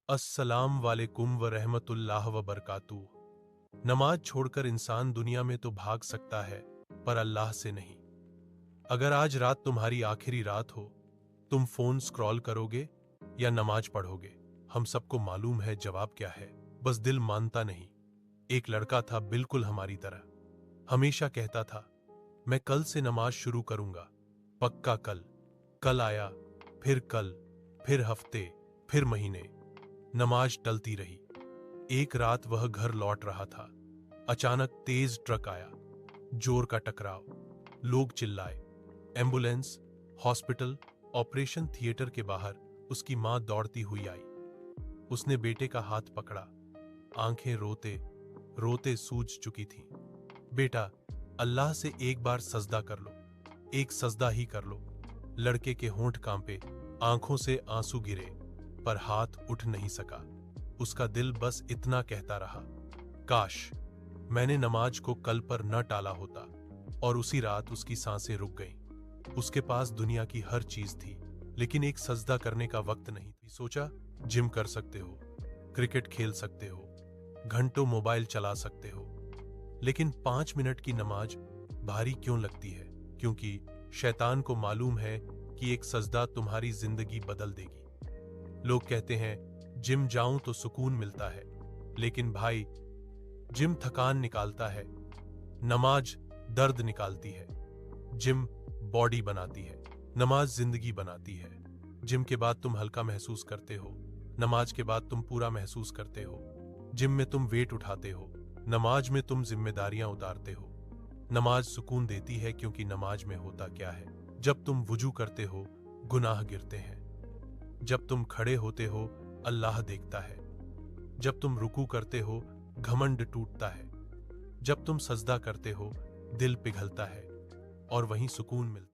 अस्सलाम वालेकुम व रहमतुल्लाह व बरकातुहू। नमाज छोड़कर इंसान दुनिया में तो भाग सकता है, पर अल्लाह से नहीं। अगर आज रात तुम्हारी आखिरी रात हो, तुम फोन स्क्रॉल करोगे या नमाज पढ़ोगे? हम सबको मालूम है जवाब क्या है, बस दिल मानता नहीं। एक लड़का था बिल्कुल हमारी तरह, हमेशा कहता था, मैं कल से नमाज शुरू करूंगा, पक्का कल। कल आया, फिर कल, फिर हफ्ते, फिर महीने, नमाज टलती रही। एक रात वह घर लौट रहा था, अचानक तेज ट्रक आया, जोर का टकराव, लोग चिल्लाए, एम्बुलेंस, हॉस्पिटल। ऑपरेशन थिएटर के बाहर उसकी मां दौड़ती हुई आई। उसने बेटे का हाथ पकड़ा, आंखें रोते रोते सूज चुकी थीं। बेटा, अल्लाह से एक बार सजदा कर लो, एक सजदा ही कर लो। लड़के के होंठ कांपे, आंखों से आंसू गिरे, पर हाथ उठ नहीं सका। उसका दिल बस इतना कहता रहा, काश मैंने नमाज को कल पर न टाला होता। और उसी रात उसकी सांसें रुक गईं। उसके पास दुनिया की हर चीज थी, लेकिन एक सजदा करने का वक्त नहीं थी। सोचा, जिम कर सकते हो, क्रिकेट खेल सकते हो, घंटों मोबाइल चला सकते हो, लेकिन 5 मिनट की नमाज भारी क्यों लगती है? क्योंकि शैतान को मालूम है कि एक सजदा तुम्हारी जिंदगी बदल देगी। लोग कहते हैं जिम जाऊं तो सुकून मिलता है, लेकिन भाई, जिम थकान निकालता है, नमाज दर्द निकालती है। जिम बॉडी बनाती है, नमाज जिंदगी बनाती है। जिम के बाद तुम हल्का महसूस करते हो, नमाज के बाद तुम पूरा महसूस करते हो। जिम में तुम वेट उठाते हो, नमाज में तुम जिम्मेदारियां उतारते हो। नमाज सुकून देती है, क्योंकि नमाज में होता क्या है, जब तुम वुजू करते हो, गुनाह गिरते हैं। जब तुम खड़े होते हो, अल्लाह देखता है। जब तुम रुकू करते हो, घमंड टूटता है। जब तुम सजदा करते हो, दिल पिघलता है, और वहीं सुकून मिलता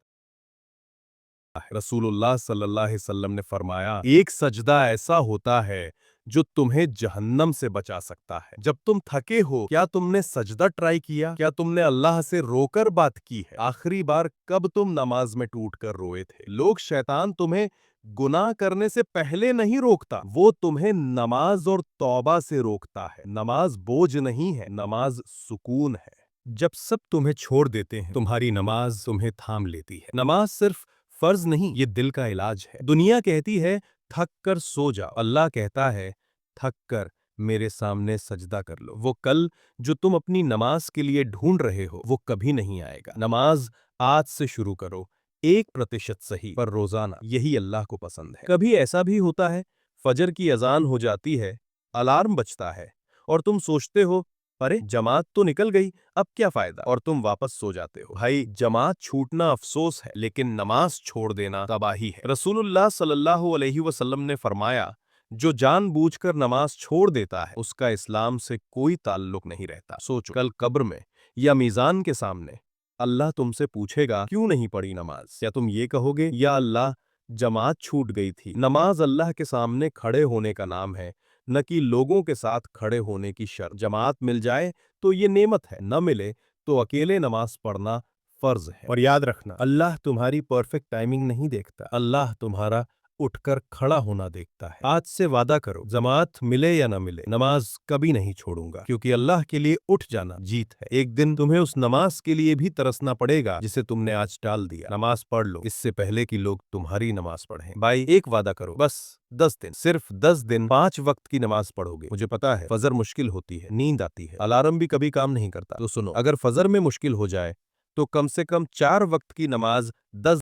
रसूलुल्लाह सल्लल्लाहु अलैहि वसल्लम ने फरमाया, एक सजदा ऐसा होता है जो तुम्हें जहन्नम से बचा सकता है। जब तुम थके हो, क्या तुमने सजदा ट्राई किया? क्या तुमने अल्लाह से रोकर बात की है? आखिरी बार कब तुम नमाज में टूटकर रोए थे? लोग, शैतान तुम्हें गुनाह करने से पहले नहीं रोकता, वो तुम्हें नमाज और तौबा से रोकता है। नमाज बोझ नहीं है, नमाज सुकून है। जब सब तुम्हें छोड़ देते हैं, तुम्हारी नमाज तुम्हें थाम लेती है। नमाज सिर्फ फर्ज नहीं, ये दिल का इलाज है। दुनिया कहती है थक कर सो जाओ, अल्लाह कहता है थक कर मेरे सामने सजदा कर लो। वो कल जो तुम अपनी नमाज के लिए ढूंढ रहे हो, वो कभी नहीं आएगा। नमाज आज से शुरू करो, 1% सही, पर रोजाना। यही अल्लाह को पसंद है। कभी ऐसा भी होता है, फजर की अजान हो जाती है, अलार्म बजता है, और तुम सोचते हो, अरे जमात तो निकल गई, अब क्या फायदा, और तुम वापस सो जाते हो। भाई, जमात छूटना अफसोस है, लेकिन नमाज छोड़ देना तबाही है। रसूलुल्लाह सल्लल्लाहु अलैहि वसल्लम ने फरमाया, जो जानबूझकर नमाज छोड़ देता है, उसका इस्लाम से कोई ताल्लुक नहीं रहता। सोचो, कल कब्र में या मीजान के सामने अल्लाह तुमसे पूछेगा, क्यों नहीं पढ़ी नमाज? क्या तुम ये कहोगे, या अल्लाह जमात छूट गई थी? नमाज अल्लाह के सामने खड़े होने का नाम है, न कि लोगों के साथ खड़े होने की शर्त। जमात मिल जाए तो ये नेमत है, न मिले तो अकेले नमाज पढ़ना फर्ज है। और याद रखना, अल्लाह तुम्हारी परफेक्ट टाइमिंग नहीं देखता, अल्लाह तुम्हारा उठकर खड़ा होना देखता है। आज से वादा करो, जमात मिले या न मिले, नमाज कभी नहीं छोड़ूंगा, क्योंकि अल्लाह के लिए उठ जाना जीत है। एक दिन तुम्हें उस नमाज के लिए भी तरसना पड़ेगा जिसे तुमने आज टाल दिया। नमाज पढ़ लो, इससे पहले कि लोग तुम्हारी नमाज पढ़ें। भाई, एक वादा करो, बस 10 दिन, सिर्फ 10 दिन 5 वक्त की नमाज पढ़ोगे। मुझे पता है फजर मुश्किल होती है, नींद आती है, अलार्म भी कभी काम नहीं करता, तो सुनो, अगर फजर में मुश्किल हो जाए तो कम से कम 4 वक्त की नमाज 10